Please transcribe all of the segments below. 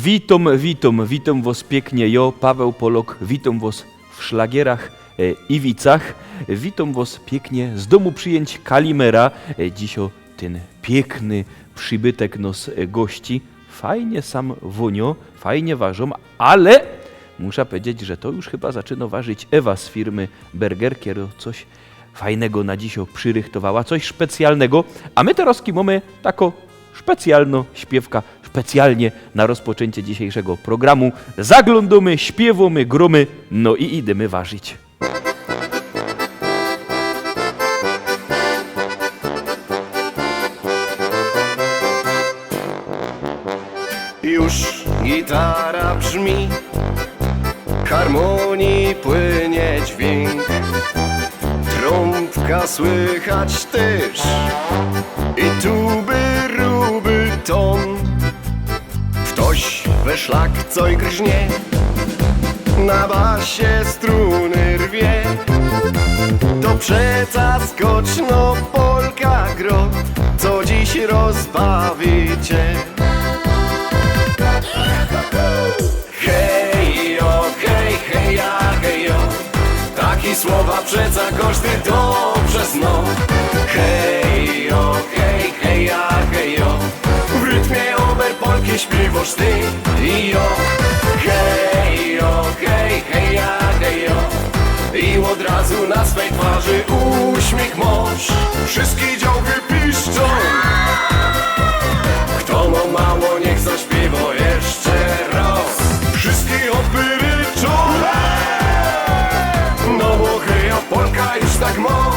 Witam was pięknie, jo, Paweł Polok, witam was w Szlagierach Iwicach, witam was pięknie z domu przyjęć Kalimera, dziś ten piękny przybytek nos gości, fajnie sam wonio, fajnie ważą, ale muszę powiedzieć, że to już chyba zaczyna ważyć Ewa z firmy Burger, kiedy coś fajnego na dziś przyrychtowała, coś specjalnego, a my teraz mamy taką specjalną śpiewka, specjalnie na rozpoczęcie dzisiejszego programu. Zaglądamy, śpiewamy, gromy, no i idziemy ważyć. Już gitara brzmi, harmonii płynie dźwięk, trąbka słychać też i tuby, ruby ton. Ktoś we szlak coś grznie, na basie struny rwie, to przeca skoczno polka gro, co dziś rozbawi cię. Hejo, hej, heja, hejo, taki słowa przeca każdy dobrze zna. Hejo, hej, heja, hejo, w rytmie ober polki śpiewasz ty i jo. Hejo, hej, heja, hejo, i od razu na swej twarzy uśmiech masz. Wszystkie działy piszczą, kto ma mało, niech zaśpiewa jeszcze raz. Wszystkie opery ryczą, no bo heja, polka już tak ma.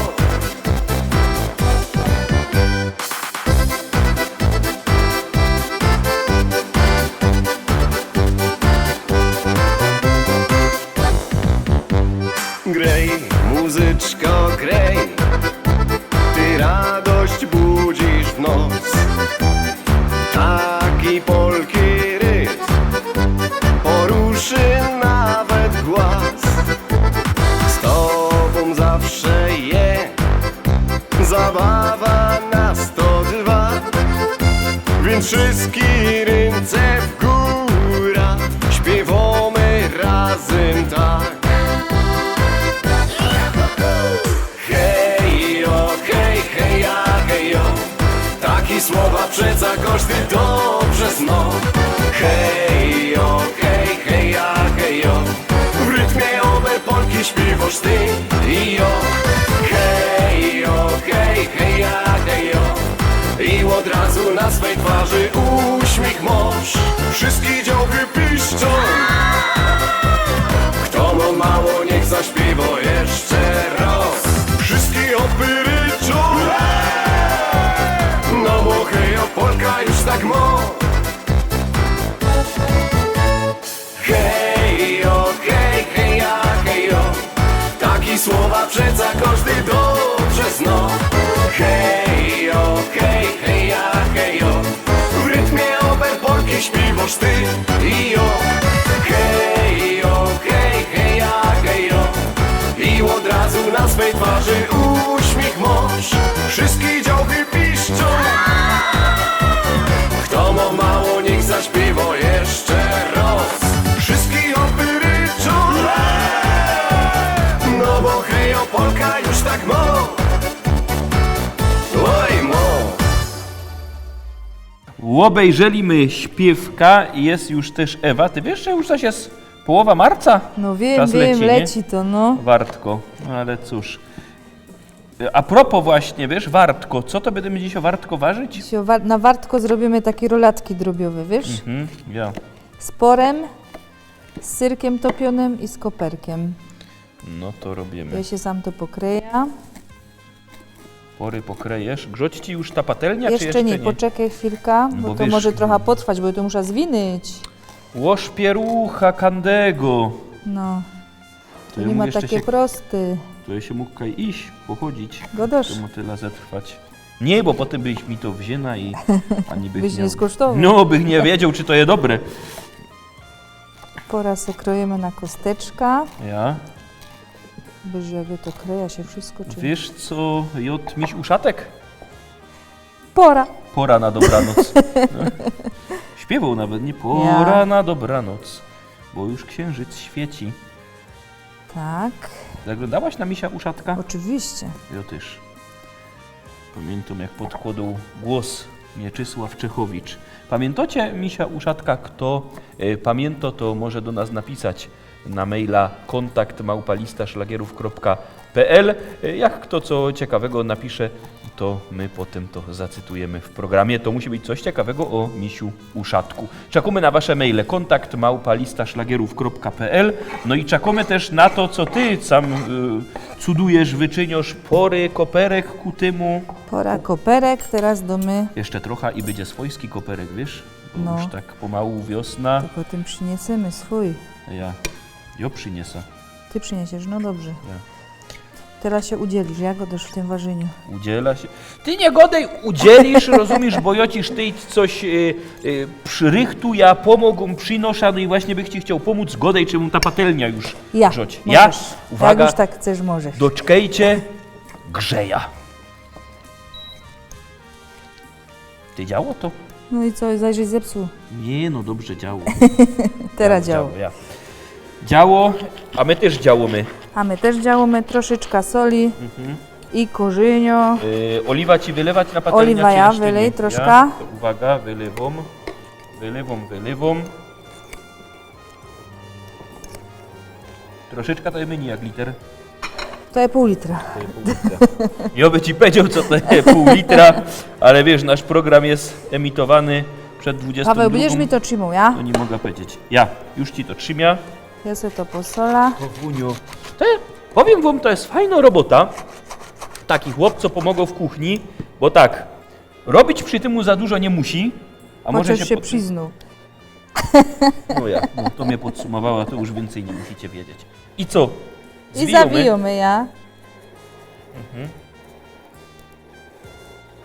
Grej, muzyczko, grej, ty radość budzisz w noc. Taki polki rytm poruszy nawet głaz. Z tobą zawsze je zabawa na 102, więc wszystkie ręce w górę, śpiewamy razem tak. Hejo, hej, heja, hejo, takie słowa przeca każdy dobrze zna. Hejo, hej, heja, hejo, w rytmie ober polki śpiewasz ty i jo. Hejo, hej, heja, hejo, i od razu na swej twarzy uśmiech masz. Wszystkie działy piszczą, kto ma mało, niech zaśpiewa jeszcze raz. Wszystkie opery ryczą, no bo hejo, polka już tak ma. Hejo, hej, heja, hejo, takie słowa przeca każdy dobrze zna. Hejo, hej, heja, hejo, w rytmie ober polki śpiewasz ty i jo. Hejo, hej, heja, hejo, i od razu na swej twarzy uśmiech masz. Wszystkie działy piszczą, kto ma mało, niech zaśpiewa jeszcze raz. Wszystkie opery ryczą, no bo hejo, polka już tak ma. Oj, mo. Obejrzeliśmy śpiewka i jest już też Ewa. Ty wiesz, że już coś jest połowa marca? No wiem, Czas wiem, leci, leci nie? to, no. Wartko, no ale cóż. A propos właśnie, wiesz, wartko, co to będziemy dziś o wartko ważyć? Dzisiaj na wartko zrobimy takie rolatki drobiowe, wiesz? Ja. Z porem, z syrkiem topionym i z koperkiem. No to robimy. Ja się sam to pokryję. Pory pokrejesz. Grzać ci już ta patelnia, czy Jeszcze jeszcze nie, poczekaj chwilkę, No bo bo to wiesz, może trochę potrwać, bo to muszę zwinąć. Łoż pierucha kandego. No, To to ja nie mógł ma jeszcze takie się, prosty. to ja się mógł kaj iść, pochodzić. Godasz? To mu tyle zatrwać. Nie, bo potem byś mi to wzięła i ani bych Byś miał... nie skosztował. No, bych nie wiedział, czy to jest dobre. Pora se krojemy na kosteczka. Ja. Byżewy to kreja się wszystko, czy... Wiesz co, Jot, miś uszatek? Pora. Pora na dobranoc. No. Śpiewał nawet, nie? Pora na dobranoc, bo już księżyc świeci. Tak, Zaglądałaś na Misia Uszatka? oczywiście. Ja też. Pamiętam, jak podkładał głos Mieczysław Czechowicz. Pamiętacie Misia Uszatka? Kto pamięta, to może do nas napisać na maila kontakt@listaszlagierów.pl. Jak kto co ciekawego napisze, to my potem to zacytujemy w programie. To musi być coś ciekawego o Misiu Uszatku. Czekamy na wasze maile kontakt@listaszlagierów.pl. No i czekamy też na to, co ty sam cudujesz, wyczyniasz pory, koperek ku tymu. Pora koperek, teraz do my. Jeszcze trochę i będzie swojski koperek, wiesz? Bo No. już tak pomału wiosna. To potem przyniesiemy swój. Ja przyniesę. Ty przyniesiesz, no dobrze. Ja. Teraz się udzielisz, jak go też w tym ważeniu. Udziela się. Ty nie godaj udzielisz, rozumiesz, bo ja ci ty coś przyrychtu, ja pomogą, przynoszę, no i właśnie bych ci chciał pomóc, godaj, czy mu ta patelnia już Ja, rzuć. możesz. Uwaga, Jak już tak chcesz, możesz. doczkajcie grzeja. Ty działo to? No i co, zajrzyj zepsuł. Nie, no dobrze działo. Teraz działo. Ja. Działo, a my też działamy. A my też działamy troszeczkę soli i korzynio. Oliwa ci wylewać na patelnię? Oliwa czy ja jeszcze wylej nie? troszkę. Ja, to uwaga, wylewam. Troszeczkę to jest mniej jak liter. To jest pół litra. To jest pół litra. Ja by ci powiedział, co to jest pół litra, ale wiesz, nasz program jest emitowany przed 22. Paweł, będziesz mi to trzymał, ja? To nie mogę powiedzieć. Ja, już ci to trzymia. Ja sobie to posola. Wuniu. Powiem wam, to jest fajna robota. Taki chłop, co pomogą w kuchni, bo tak, robić przy tym za dużo nie musi, a może Chociaż się przyznał. No to mnie podsumowała, to już więcej nie musicie wiedzieć. I co? I zawijamy, ja.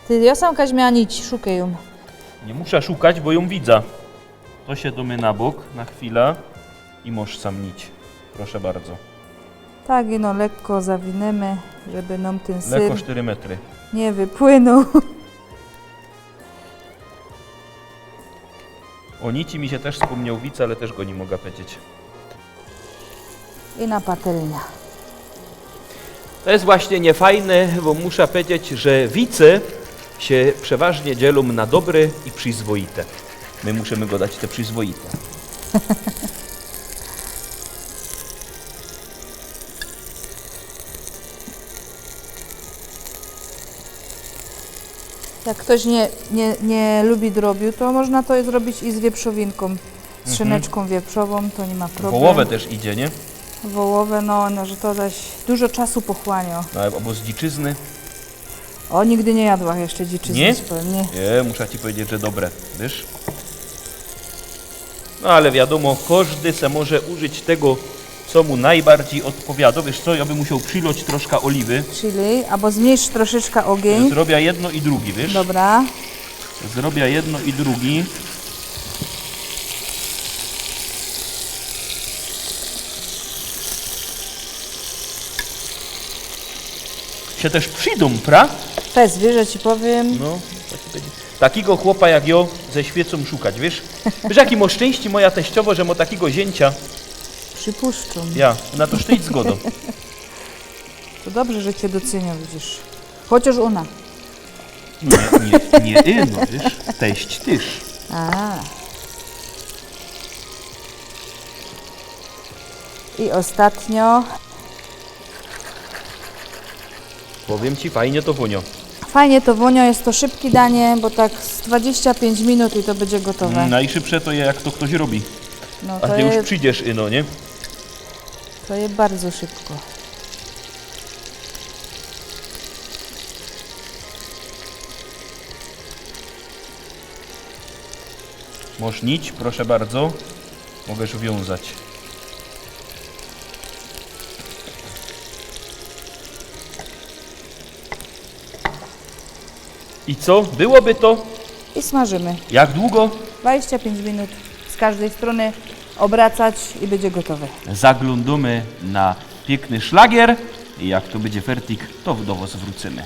Ty, ja sam kaś miała nić, szukaj ją. Nie muszę szukać, bo ją widzę. To się do mnie na bok, na chwilę i możesz sam nić. Proszę bardzo. Tak, i no lekko zawinemy, żeby nam ten syr Lekko 4 metry. nie wypłynął. O nici mi się też wspomniał wice, ale też go nie mogę powiedzieć. I na patelnia. To jest właśnie niefajne, bo muszę powiedzieć, że wice się przeważnie dzielą na dobre i przyzwoite. My musimy go dać te przyzwoite. Jak ktoś nie lubi drobiu, to można to zrobić i z wieprzowinką. Z szyneczką wieprzową, to nie ma problemu. Wołowe też idzie, nie? Wołowe, no, że to zaś dużo czasu pochłania. No, albo z dziczyzny. O, nigdy nie jadła jeszcze dziczyzny. Nie? Zupełnie. Nie, muszę ci powiedzieć, że dobre, wiesz? No ale wiadomo, każdy se może użyć tego, co mu najbardziej odpowiada. Wiesz co, ja bym musiał przylać troszkę oliwy. Czyli, albo zmniejsz troszeczkę ogień. Zrobię jedno i drugi, wiesz? Dobra. Zrobię jedno i drugi. Się też przyjdą, pra? Fez, wiesz, że ci powiem. No, taki będzie. Takiego chłopa jak ja ze świecą szukać, wiesz? Wiesz, jaki ma szczęście moja teściowo, że ma takiego zięcia. Przypuszczam. Ja, na to sztyć zgodą. To dobrze, że cię docenią, widzisz. Chociaż ona. Nie, no wiesz, teść tyż. A. I ostatnio. Powiem ci, fajnie to wonio. Fajnie to wonio, jest to szybkie danie, bo tak z 25 minut i to będzie gotowe. Najszybsze to je, jak to ktoś robi. No A to ty już jest, przyjdziesz, nie? to jest bardzo szybko. Możesz nić, proszę bardzo. Możesz wiązać. I co? Byłoby to? I smażymy. Jak długo? 25 minut z każdej strony obracać i będzie gotowe. Zaglądamy na piękny szlagier i jak to będzie fertik, to do was wrócimy.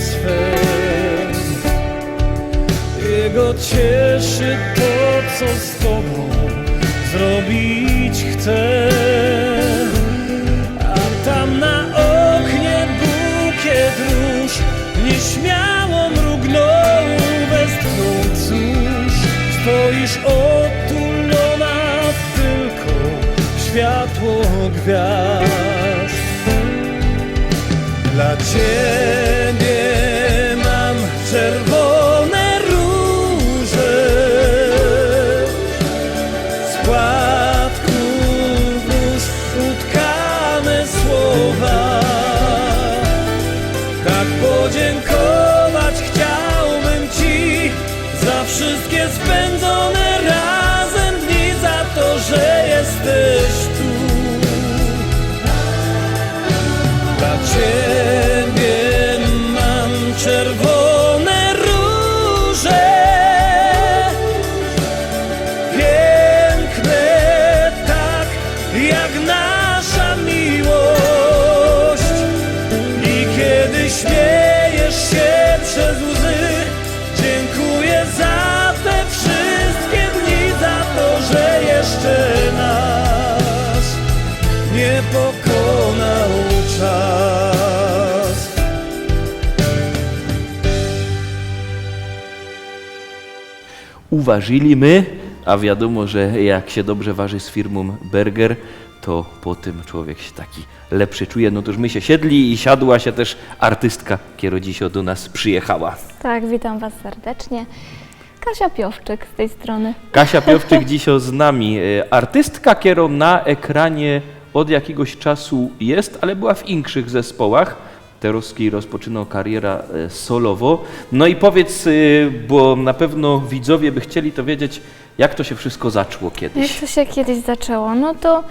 swym. Jego cieszy to, co z tobą zrobić chce. A tam na oknie bukiet róż nieśmiało mrugnął, westchnął, cóż, stoisz otulona tylko w światło gwiazd. Dla ciebie mam czerwone róże, z płatków róż utkane słowa. Tak podziękować chciałbym ci za wszystkie spędzone razem dni, za to, że jesteś tu. Dla ciebie mam czerwone róże, piękne tak jak nasza miłość. I kiedy śmiejesz się przez łzy, dziękuję za te wszystkie dni, za to, że jeszcze nas nie pokonał czas. Uważyliśmy, a wiadomo, że jak się dobrze waży z firmą Berger, to po tym człowiek się taki lepszy czuje. No toż my się siedli i siadła się też artystka, która dzisiaj do nas przyjechała. Tak, witam Was serdecznie. Kasia Piowczyk z tej strony. Kasia Piowczyk dzisiaj z nami. Artystka, która na ekranie od jakiegoś czasu jest, ale była w inkszych zespołach. Terowski rozpoczynał karierę solowo. No i powiedz, bo na pewno widzowie by chcieli to wiedzieć, jak to się wszystko zaczęło Jak kiedyś. to się kiedyś zaczęło? No to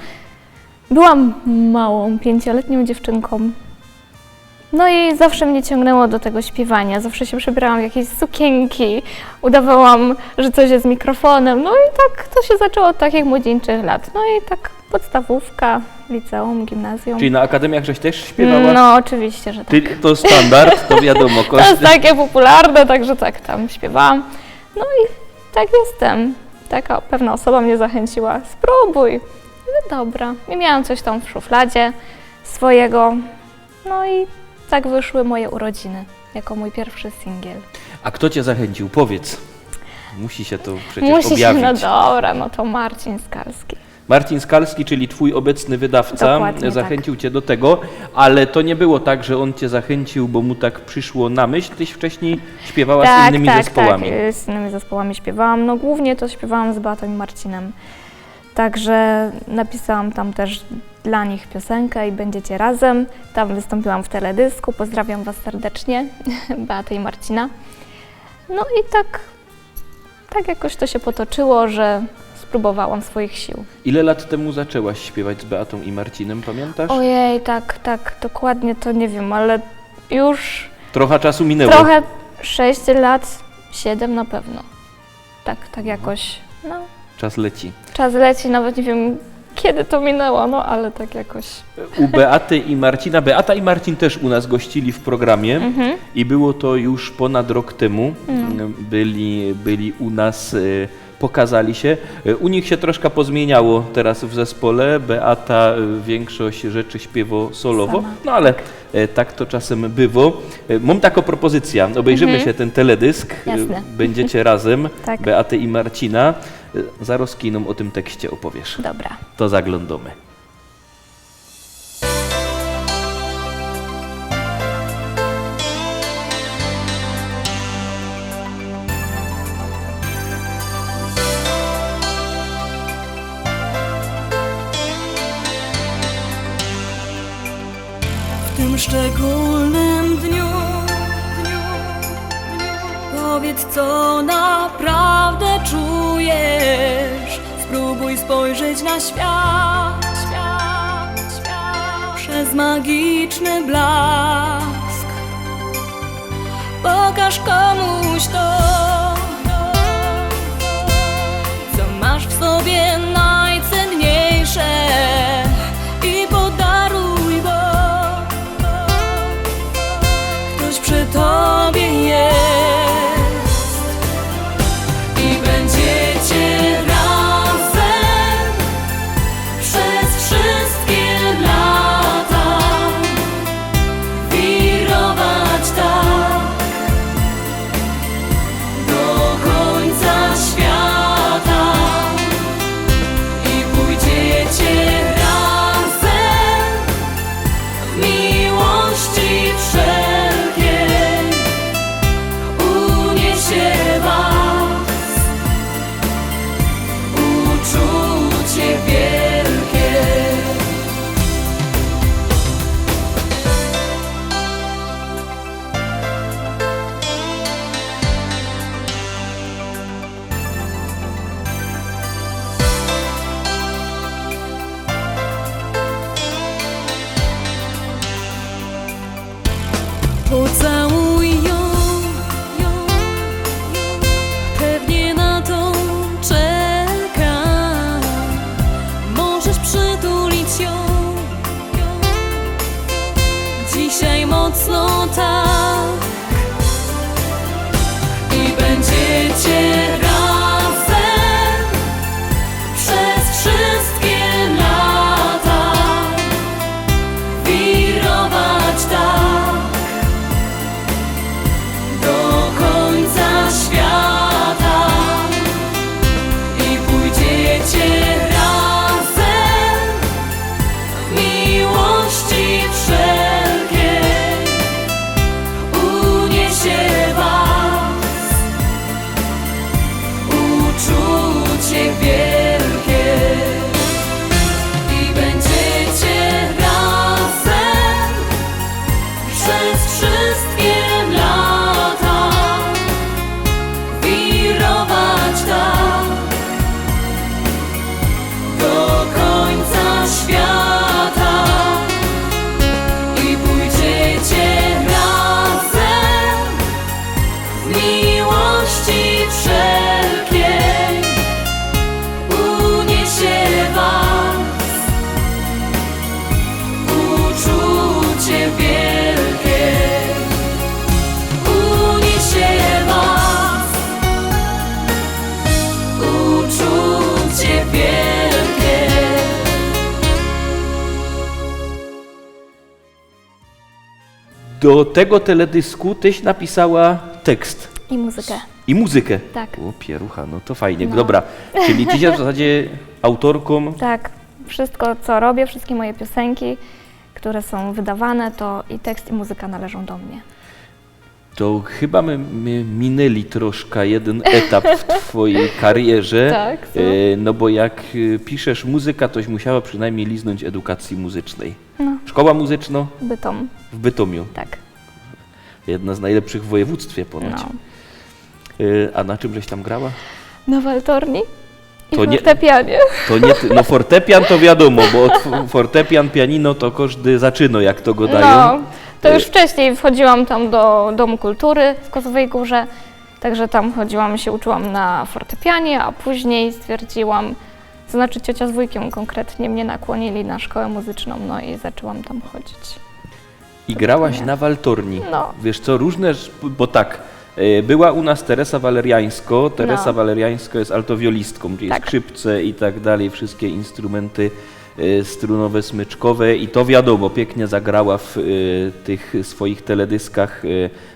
byłam małą, 5-letnią dziewczynką. No i zawsze mnie ciągnęło do tego śpiewania. Zawsze się przebierałam w jakieś sukienki, udawałam, że coś jest z mikrofonem. No i tak to się zaczęło od takich młodzieńczych lat. No i tak podstawówka, liceum, gimnazjum. Czyli na akademiach żeś też śpiewała? No oczywiście, że tak. To standard, to wiadomo. To jest takie popularne, także tak tam śpiewałam. No i tak jestem. Taka pewna osoba mnie zachęciła. Spróbuj. No dobra. I miałam coś tam w szufladzie swojego. No i tak wyszły moje urodziny, jako mój pierwszy singiel. A kto cię zachęcił? Powiedz. Musi się to przecież Musi się, objawić. no dobra, no to Marcin Skalski. Marcin Skalski, czyli twój obecny wydawca, Dokładnie zachęcił cię do tego, ale to nie było tak, że on cię zachęcił, bo mu tak przyszło na myśl. Tyś wcześniej śpiewała z innymi zespołami. Tak, z innymi zespołami śpiewałam. No głównie to śpiewałam z Beatą i Marcinem. Także napisałam tam też dla nich piosenkę i będziecie razem. Tam wystąpiłam w teledysku. Pozdrawiam Was serdecznie, Beatę i Marcina. No i tak jakoś to się potoczyło, że spróbowałam swoich sił. Ile lat temu zaczęłaś śpiewać z Beatą i Marcinem, pamiętasz? Ojej, tak, dokładnie to nie wiem, ale już Trochę czasu minęło. trochę 6 lat, 7 na pewno. Tak jakoś, no. Czas leci. Czas leci, nawet nie wiem kiedy to minęło, no ale tak jakoś. U Beaty i Marcina. Beata i Marcin też u nas gościli w programie i było to już ponad rok temu. Byli u nas, pokazali się. U nich się troszkę pozmieniało teraz w zespole. Beata większość rzeczy śpiewa solowo, Sama. no ale tak to czasem bywa. Mam taką propozycję. Obejrzymy się ten teledysk. Jasne. Będziecie razem, Tak. Beaty i Marcina. Zaraz kinom o tym tekście opowiesz. Dobra. To zaglądamy. W tym szczególnym dniu powiedz, co naprawdę czujesz. Spróbuj spojrzeć na świat przez magiczny blask. Pokaż komuś to, co masz w sobie najcenniejsze, i podaruj go. Ktoś przy tobie Tobie jest i będziecie razem przez wszystkie lata wirować tak do końca świata i pójdziecie razem w miłości wszelkiej uniesie was uczucie wielkie. Pocałuj ją, pewnie na to czeka. Możesz przytulić ją dzisiaj mocno tak i będziecie razem przez wszystkie lata wirować tak do końca świata i pójdziecie razem w miłości wszelkiej uniesie was uczucie wielkie i będziecie razem przez wszystkie lata wirować tak do końca świata i pójdziecie razem w miłości wszelkiej uniesie was uczucie wielkie uniesie was uczucie wielkie. Do tego teledysku tyś napisała tekst I muzykę. i muzykę. Tak. O, pierucha, no to fajnie. No. Dobra, czyli tyś jest w zasadzie autorką. Tak, wszystko co robię, wszystkie moje piosenki, które są wydawane, to i tekst, i muzyka należą do mnie. To chyba my minęli troszkę jeden etap w twojej karierze. Tak, co? No bo jak piszesz muzyka, toś musiała przynajmniej liznąć edukacji muzycznej. No. Szkoła muzyczna Bytom, w Bytomiu. tak. Jedna z najlepszych w województwie ponoć. No. A na czym żeś tam grała? Na waltorni i To nie- fortepianie. To nie ty, no fortepian to wiadomo, bo od fortepian, pianino to każdy zaczyna, jak to go dają. No, to już wcześniej wchodziłam tam do Domu Kultury w Kozowej Górze, także tam chodziłam, się uczyłam na fortepianie, a później stwierdziłam, to znaczy ciocia z wujkiem konkretnie mnie nakłonili na szkołę muzyczną, no i zaczęłam tam chodzić. I grałaś nie. na waltorni. No. Wiesz co, różne, bo tak, była u nas Teresa Waleriańsko. Teresa No. Waleriańsko jest altowiolistką, czyli Tak. skrzypce i tak dalej, wszystkie instrumenty strunowe, smyczkowe i to wiadomo, pięknie zagrała w tych swoich teledyskach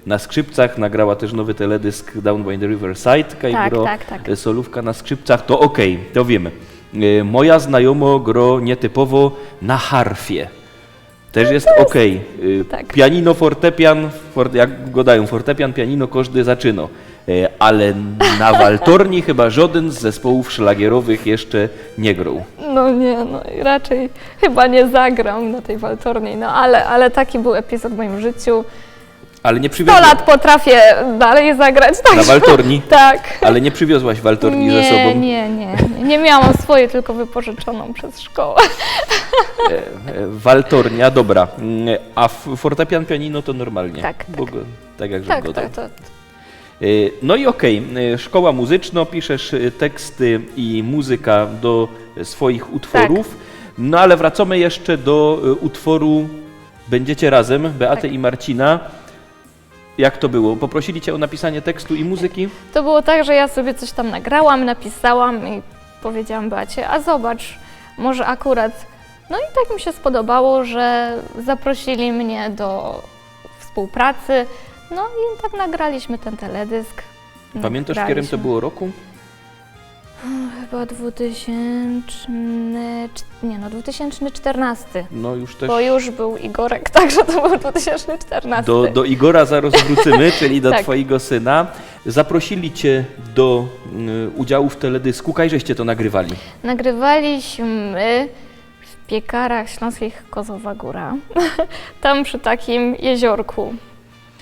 na skrzypcach, nagrała też nowy teledysk Down by the Riverside, Tak. solówka na skrzypcach, to okej, to wiemy. Moja znajomo gro nietypowo na harfie. Też jest okej. tak. Pianino, fortepian, jak go dają, fortepian, pianino, każdy zaczyna. Ale na waltorni chyba żaden z zespołów szlagierowych jeszcze nie grał. No nie, no i raczej chyba nie zagram na tej waltorni, no ale taki był epizod w moim życiu. Ale nie 100 przywiozłaś lat potrafię dalej zagrać. na także- waltorni, Tak. ale nie przywiozłaś waltorni ze sobą. Nie miałam swojej, tylko wypożyczoną przez szkołę. Waltornia, dobra. A fortepian, pianino to normalnie. Tak, Bo go, tak jak Tak, go dał. tak. No i okej, szkoła muzyczna, piszesz teksty i muzyka do swoich utworów. No ale wracamy jeszcze do utworu Będziecie razem, Beaty Tak. i Marcina. Jak to było? Poprosili cię o napisanie tekstu i muzyki? To było tak, że ja sobie coś tam nagrałam, napisałam i powiedziałam Beacie, a zobacz, może akurat. No i tak mi się spodobało, że zaprosili mnie do współpracy. No i tak nagraliśmy ten teledysk. Pamiętasz, w którym to było roku? Chyba 2014. No już też Bo już był Igorek, także to był 2014. do Igora zaraz wrócimy, czyli do Tak. twojego syna. Zaprosili cię do udziału w teledysku. Kaj żeście to nagrywali? Nagrywaliśmy w Piekarach Śląskich Kozowa Góra, tam przy takim jeziorku.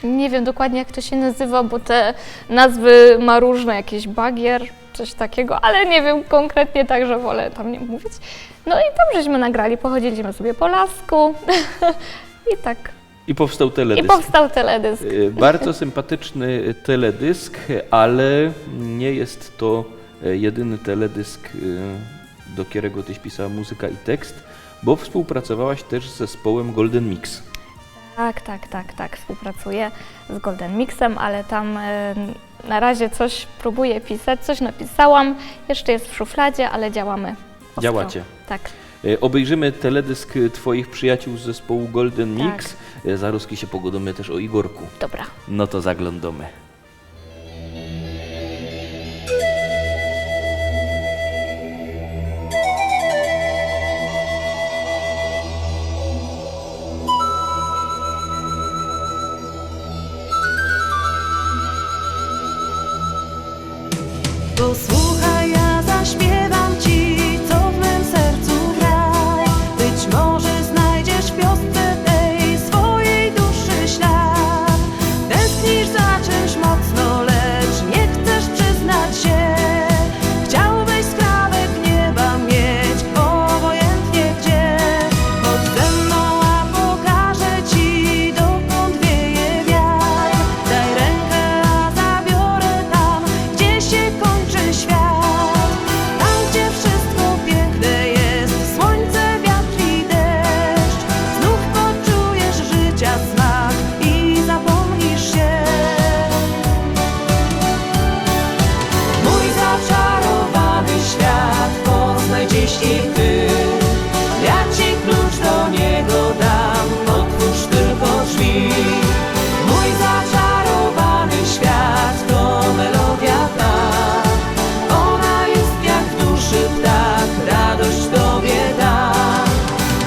Nie wiem dokładnie jak to się nazywa, bo te nazwy ma różne, jakiś bagier, coś takiego, ale nie wiem konkretnie, także wolę tam nie mówić. No i tam żeśmy nagrali, pochodziliśmy sobie po lasku i tak. I powstał I teledysk. powstał teledysk. Bardzo sympatyczny teledysk, ale nie jest to jedyny teledysk, do którego tyś pisała muzyka i tekst, bo współpracowałaś też z zespołem Golden Mix. Tak, współpracuję z Golden Mixem, ale tam na razie coś próbuję pisać, coś napisałam, jeszcze jest w szufladzie, ale działamy. ostro. Działacie. Tak. Obejrzymy teledysk twoich przyjaciół z zespołu Golden Tak. Mix. Zaraz się pogadamy też o Igorku. Dobra. No to zaglądamy. Posłuchaj, ja zaśpiewam ci, co w mym sercu gra. Być może znajdziesz w piosce tej swojej duszy ślad. Tęsknisz za czymś mocno, lecz nie chcesz przyznać się. Chciałbyś skrawek nieba mieć, obojętnie gdzie. Chodź ze mną, a pokażę ci, dokąd wieje wiatr. Daj rękę, a zabiorę tam, gdzie się kończy świat. Tam, gdzie wszystko piękne jest, słońce, wiatr i deszcz. Znów poczujesz życia smak i zapomnisz się. Mój zaczarowany świat poznaj dziś i ty. Ja ci klucz do niego dam, otwórz tylko drzwi. Mój zaczarowany świat to melodia ta. Ona jest jak w duszy ptak, radość tobie da.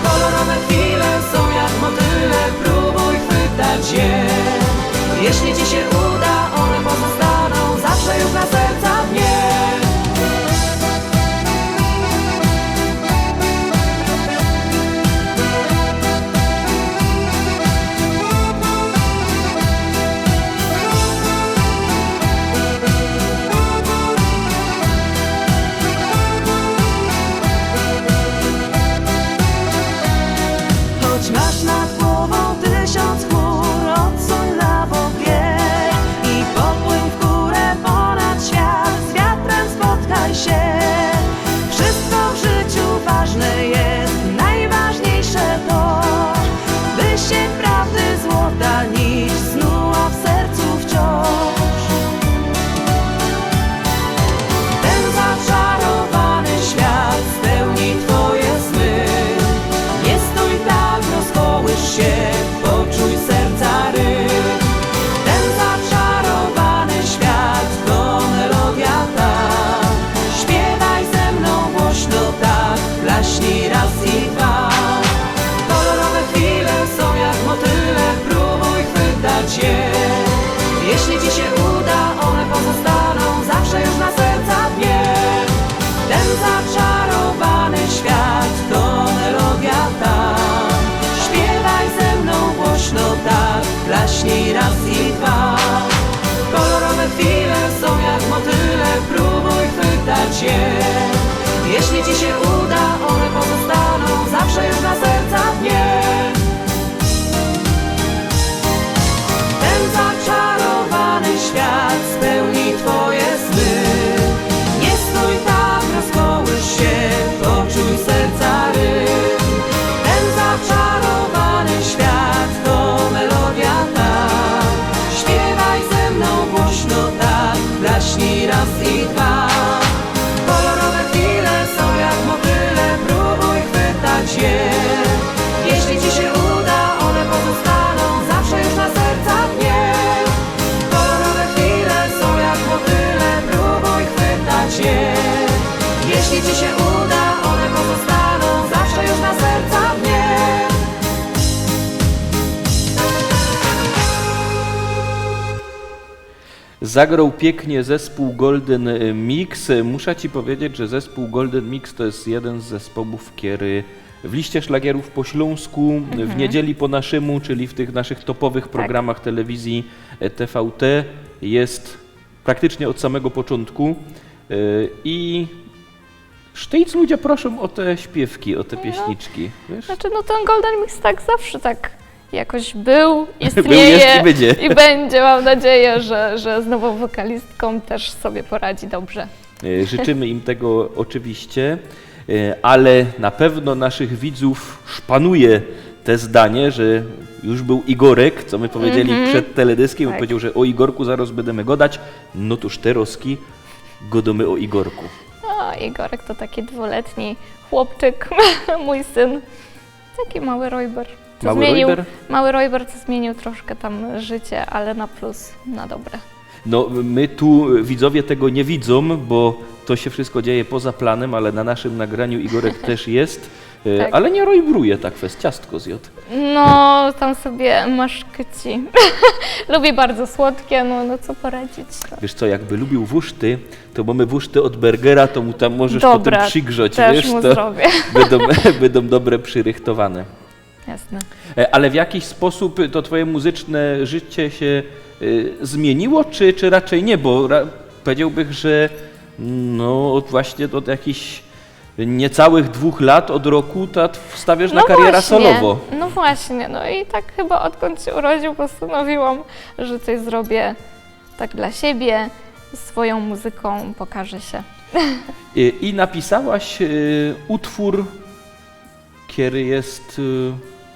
Kolorowe chwile są jak motyle, próbuj chwytać je. Jeśli ci się uda, one pozostaną zawsze już na serca dnie. Choć masz nad głową 1000 chmur, odsuń na bok wiek i popłyń w górę ponad świat, z wiatrem spotkaj się. Wszystko w życiu ważne jest, najważniejsze to, by się prawdy złota nić snuła w sercu wciąż. Ten zaczarowany świat spełni twoje sny. Nie stój tak, rozkołysz się, poczuj serca ryb. Ten zaczarowany świat to melodia ta. Śpiewaj ze mną głośno tak, klaśnij raz i dwa. Kolorowe chwile są jak motyle, próbuj chwytać je. Jeśli ci się uda, one pozostaną zawsze już na serca dnie. Ten zaczarowany świat to melodia ta. Śpiewaj ze mną głośno tak, klaśnij raz i dwa. Kolorowe chwile są jak motyle, próbuj chwytać je. Jeśli ci się uda, one pozostaną zawsze już na serca dnie. Ten zaczarowany świat spełni twoje pieśni raz i dwa. Kolorowe chwile są jak motyle, próbuj chwytać je. Jeśli ci się uda, one pozostaną zawsze już na sercach mnie. Kolorowe chwile są jak motyle, próbuj chwytać je. Jeśli ci się uda, one pozostaną zawsze już na sercach mnie. Zagrał pięknie zespół Golden Mix. Muszę ci powiedzieć, że zespół Golden Mix to jest jeden z zespołów, który w liście szlagierów po śląsku, w niedzieli po naszemu, czyli w tych naszych topowych programach telewizji TVT jest praktycznie od samego początku. I sztyjc ludzie proszą o te śpiewki, o te pieśniczki. Wiesz? Znaczy, no ten Golden Mix tak zawsze tak jakoś był, istnieje jest i będzie. i będzie. Mam nadzieję, że z nową wokalistką też sobie poradzi dobrze. Życzymy im tego oczywiście, ale na pewno naszych widzów szpanuje te zdanie, że już był Igorek, co my powiedzieli przed teledyskiem, Tak. on powiedział, że o Igorku zaraz będziemy godać, no toż te roski godomy o Igorku. No, Igorek to taki 2-letni chłopczyk, mój syn. Taki mały Rojber. Mały Rojber, co zmienił troszkę tam życie, ale na plus, na dobre. No my tu widzowie tego nie widzą, bo to się wszystko dzieje poza planem, ale na naszym nagraniu Igorek też jest, Tak. ale nie rojbruje tak fest, ciastko zjadł. No, tam sobie maszkyci. Lubi bardzo słodkie, no co poradzić. Wiesz co, jakby lubił wuszty, to mamy wuszty od burgera, to mu tam możesz Dobra, potem przygrzać, też wiesz, mu to zrobię. będą dobre przyrychtowane. Jasne. Ale w jakiś sposób to twoje muzyczne życie się zmieniło, czy raczej nie? Bo powiedziałbym, że no właśnie od jakichś niecałych 2 lat, od roku, to wstawiasz na karierę solowo. No właśnie, no i tak chyba odkąd się urodził, postanowiłam, że coś zrobię tak dla siebie, swoją muzyką pokaże się. I napisałaś utwór, który jest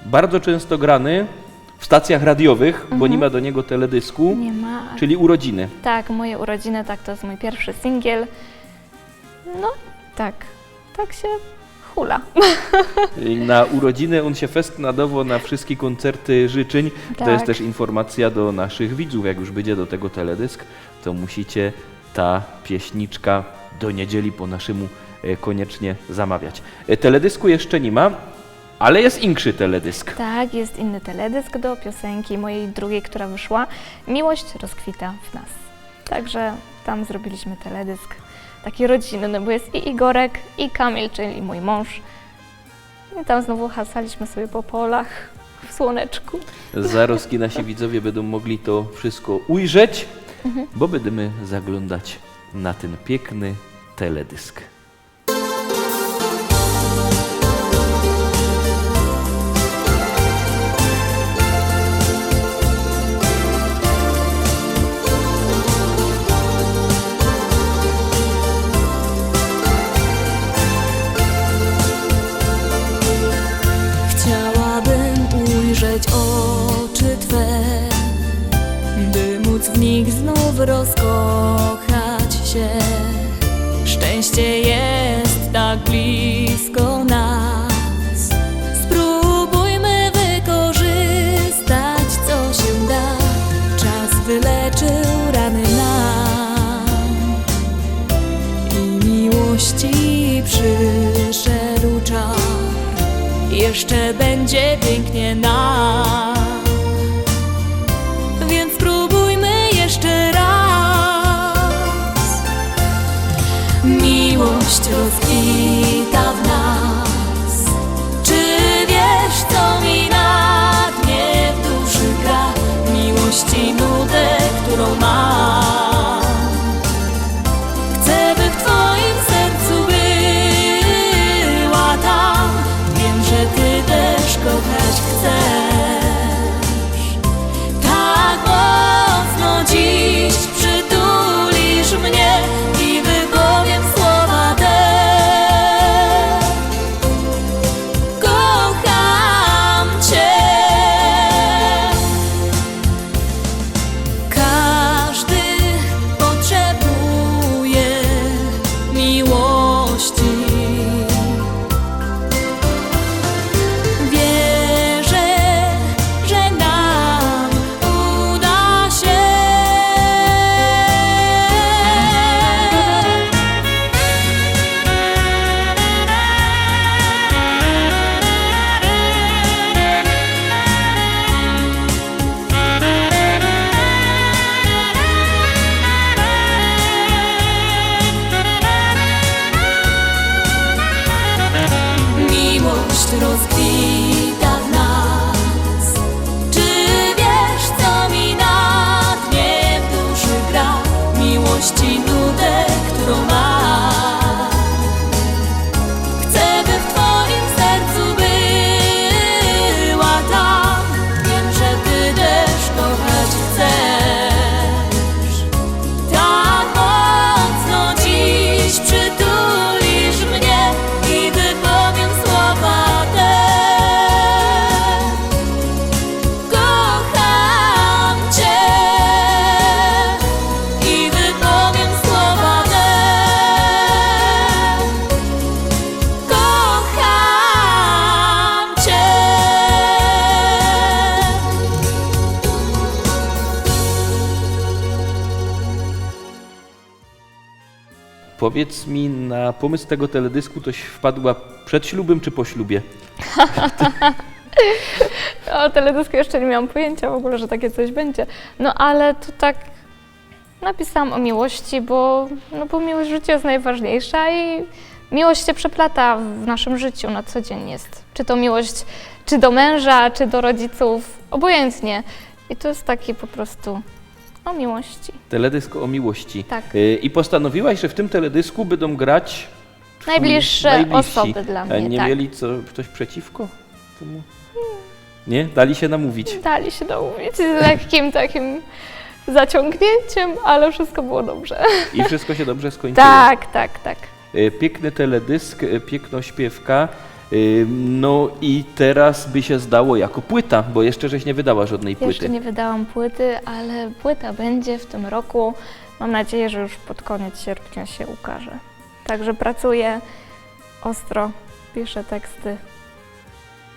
bardzo często grany w stacjach radiowych, bo nie ma do niego teledysku, Nie ma. czyli Urodziny. Tak, moje urodziny, tak, to jest mój pierwszy singiel. No tak się hula. Na urodziny on się fest nadawał na wszystkie koncerty życzeń. To Tak. jest też informacja do naszych widzów, jak już będzie do tego teledysk, to musicie ta pieśniczka do niedzieli po naszemu koniecznie zamawiać. Teledysku jeszcze nie ma, ale jest inszy teledysk. Tak, jest inny teledysk do piosenki mojej drugiej, która wyszła. Miłość rozkwita w nas. Także tam zrobiliśmy teledysk taki rodzinny, bo jest i Igorek, i Kamil, czyli mój mąż. I tam znowu hasaliśmy sobie po polach w słoneczku. Zaraz nasi widzowie będą mogli to wszystko ujrzeć, bo będziemy zaglądać na ten piękny teledysk. Chciałabym ujrzeć oczy Twe, by móc w nich znów rozkochać się. Szczęście jest tak blisko nas. Spróbujmy wykorzystać, co się da. Czas wyleczył rany nam i miłości przyszedł czas. Jeszcze będzie pięknie nam, więc spróbujmy jeszcze raz. Miłość rozkwita w nas. Czy wiesz, co mi na dnie w duszy gra? Miłości nudę, którą mam. Chcę, by w Twoim sercu była tam. Wiem, że Ty też kochać chcesz. miłości nudę, którą mam. Chcę, by w twoim sercu była tam. Wiem, że ty też kochać chcesz. Tak mocno dziś przytulisz mnie i wypowiem słowa te. Kocham cię i wypowiem słowa te. Kocham cię. Powiedz mi, na pomysł tego teledysku toś wpadła przed ślubem czy po ślubie? O teledysku jeszcze nie miałam pojęcia w ogóle, że takie coś będzie. No ale to tak napisałam o miłości, bo miłość w życiu jest najważniejsza i miłość się przeplata w naszym życiu na co dzień jest. Czy to miłość, czy do męża, czy do rodziców, obojętnie. I to jest taki po prostu o miłości. Teledysk o miłości. Tak. I postanowiłaś, że w tym teledysku będą grać Najbliższe osoby dla A mnie, nie tak. mieli ktoś przeciwko temu? Nie? Dali się namówić. Dali się namówić z lekkim takim zaciągnięciem, ale wszystko było dobrze. I wszystko się dobrze skończyło. Tak. Piękny teledysk, piękno śpiewka. No i teraz by się zdało jako płyta, bo jeszcze żeś nie wydała żadnej płyty. Jeszcze nie wydałam płyty, ale płyta będzie w tym roku. Mam nadzieję, że już pod koniec sierpnia się ukaże. Także pracuję ostro, piszę teksty,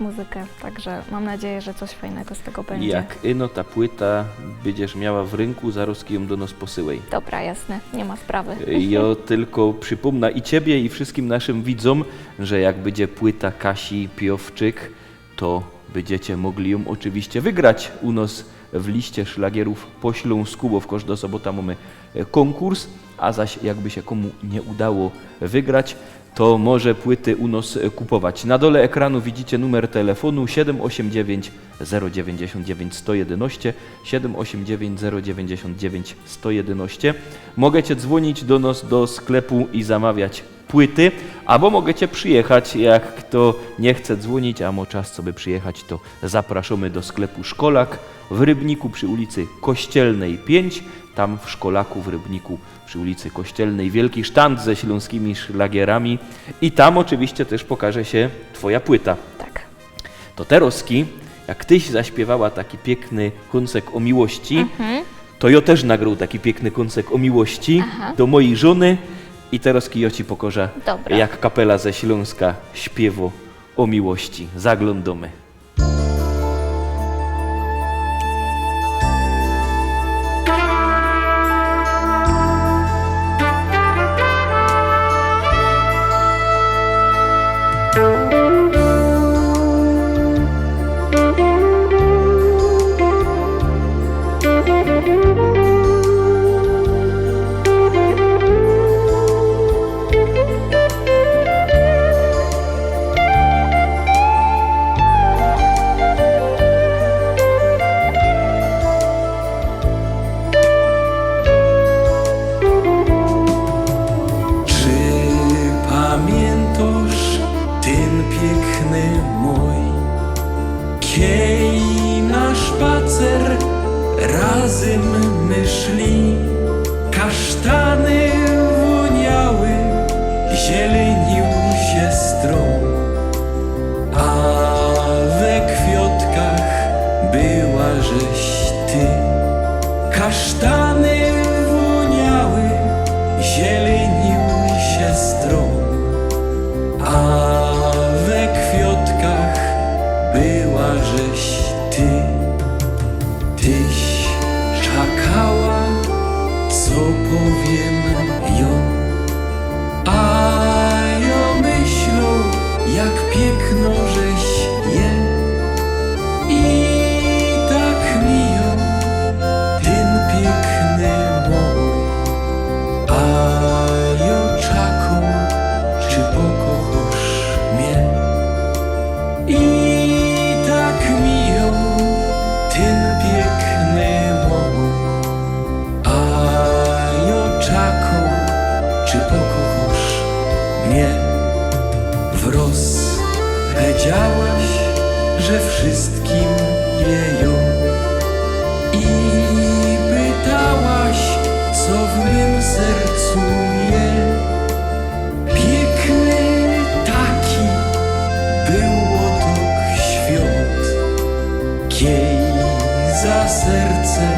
muzykę, także mam nadzieję, że coś fajnego z tego będzie. Jak ta płyta będziesz miała w rynku, zaraz ją do nas posyłej. Dobra, jasne, nie ma sprawy. Ja tylko przypomnę i ciebie, i wszystkim naszym widzom, że jak będzie płyta Kasi Piowczyk, to będziecie mogli ją oczywiście wygrać u nas w liście szlagierów po śląsku, bo w każdą sobotę mamy konkurs, a zaś jakby się komu nie udało wygrać, to może płyty u nas kupować. Na dole ekranu widzicie numer telefonu 789 099 111, 789 099 111. Możecie dzwonić do nas do sklepu i zamawiać płyty, albo możecie przyjechać, jak kto nie chce dzwonić, a ma czas sobie przyjechać, to zapraszamy do sklepu Szkolak w Rybniku przy ulicy Kościelnej 5. Tam w Szkolaku w Rybniku przy ulicy Kościelnej wielki sztand ze śląskimi szlagierami i tam oczywiście też pokaże się twoja płyta. Tak. To Teroski, jak tyś zaśpiewała taki piękny koncek o miłości, to ja też nagrał taki piękny koncek o miłości do mojej żony i Teroski ja ci pokorza, Dobra. jak kapela ze Śląska śpiewo o miłości. Zaglądamy. że wszystkim wieją. I pytałaś, co w mym sercu je. Piękny taki był otok świąt, kiej za serce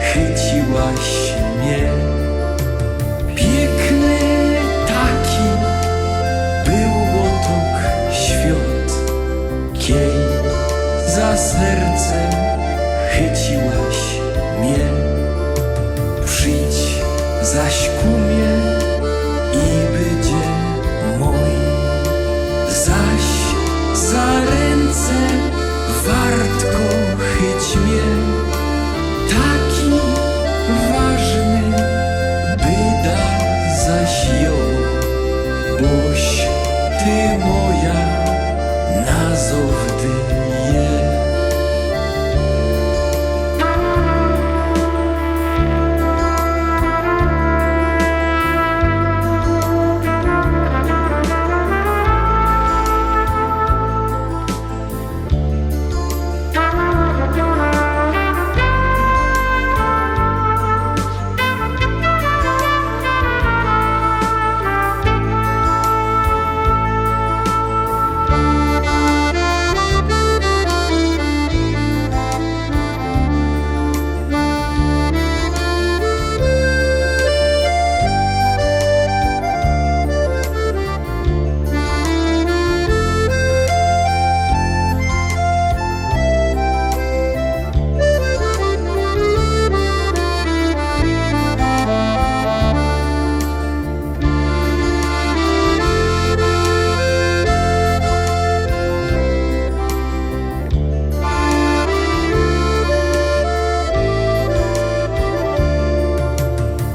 chyciłaś mnie. Piękny taki był otok świąt, kiej za serce chyciłaś mnie. Przyjdź zaś ku mnie i będzie mój, zaś za ręce wartko chyć mnie. Taki ważny byda zaś ją, boś ty moja nazowdy je.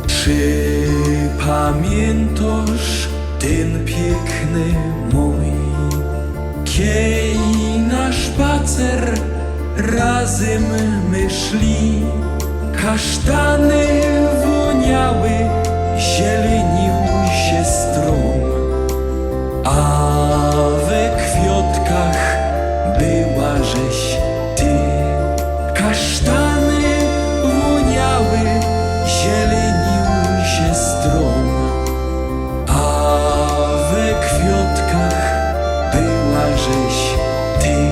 Czy pamiętasz ten piękny mój, kiej na spacer razem my szli? Kasztany woniały, zielenił się strom, a we kwiatkach była żeś ty. Kasztany woniały, zielenił się strom, a we kwiatkach była żeś ty.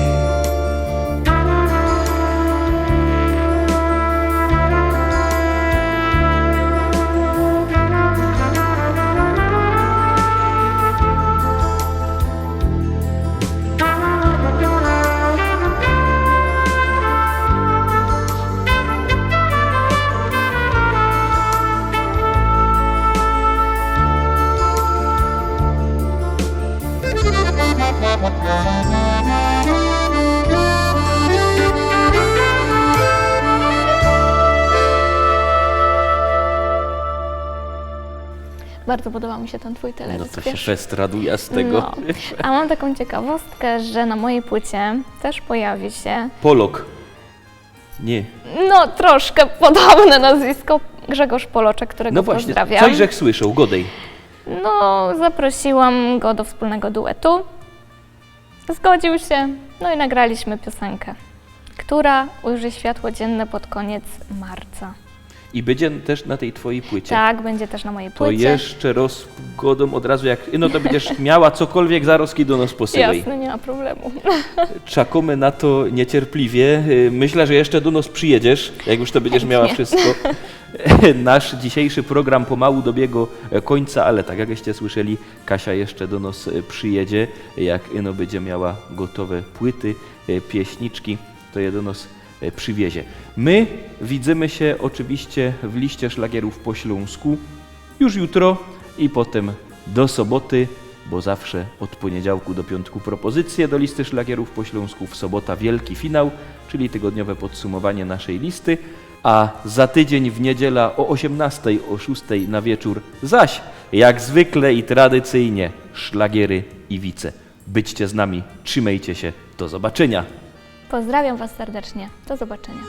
Bardzo podoba mi się ten twój No teledysk. to się wiesz? fest raduje z tego. No. A mam taką ciekawostkę, że na mojej płycie też pojawi się, Polok. Nie. no troszkę podobne nazwisko, Grzegorz Poloczek, którego No właśnie, pozdrawiam. coś żech słyszał, godej. No, zaprosiłam go do wspólnego duetu. Zgodził się, no i nagraliśmy piosenkę, która ujrzy światło dzienne pod koniec marca. I będzie też na tej twojej płycie. Tak, będzie też na mojej To płycie. jeszcze rozgodą od razu jak, no to będziesz miała cokolwiek zaroski do nas posyłaj. Jasne, nie ma problemu. Czekamy na to niecierpliwie. Myślę, że jeszcze do nas przyjedziesz, jak już to będziesz Chętnie. miała wszystko. Nasz dzisiejszy program pomału dobiega końca, ale tak jakście słyszeli, Kasia jeszcze do nas przyjedzie, jak ino będzie miała gotowe płyty, pieśniczki, to je do nas przywiezie. My widzimy się oczywiście w liście szlagierów po śląsku już jutro i potem do soboty, bo zawsze od poniedziałku do piątku propozycje do listy szlagierów po śląsku, w sobota wielki finał, czyli tygodniowe podsumowanie naszej listy, a za tydzień w niedziela o 18:00, o 6:00 na wieczór zaś, jak zwykle i tradycyjnie, szlagiery i wice. Byćcie z nami, trzymajcie się, do zobaczenia. Pozdrawiam Was serdecznie. Do zobaczenia.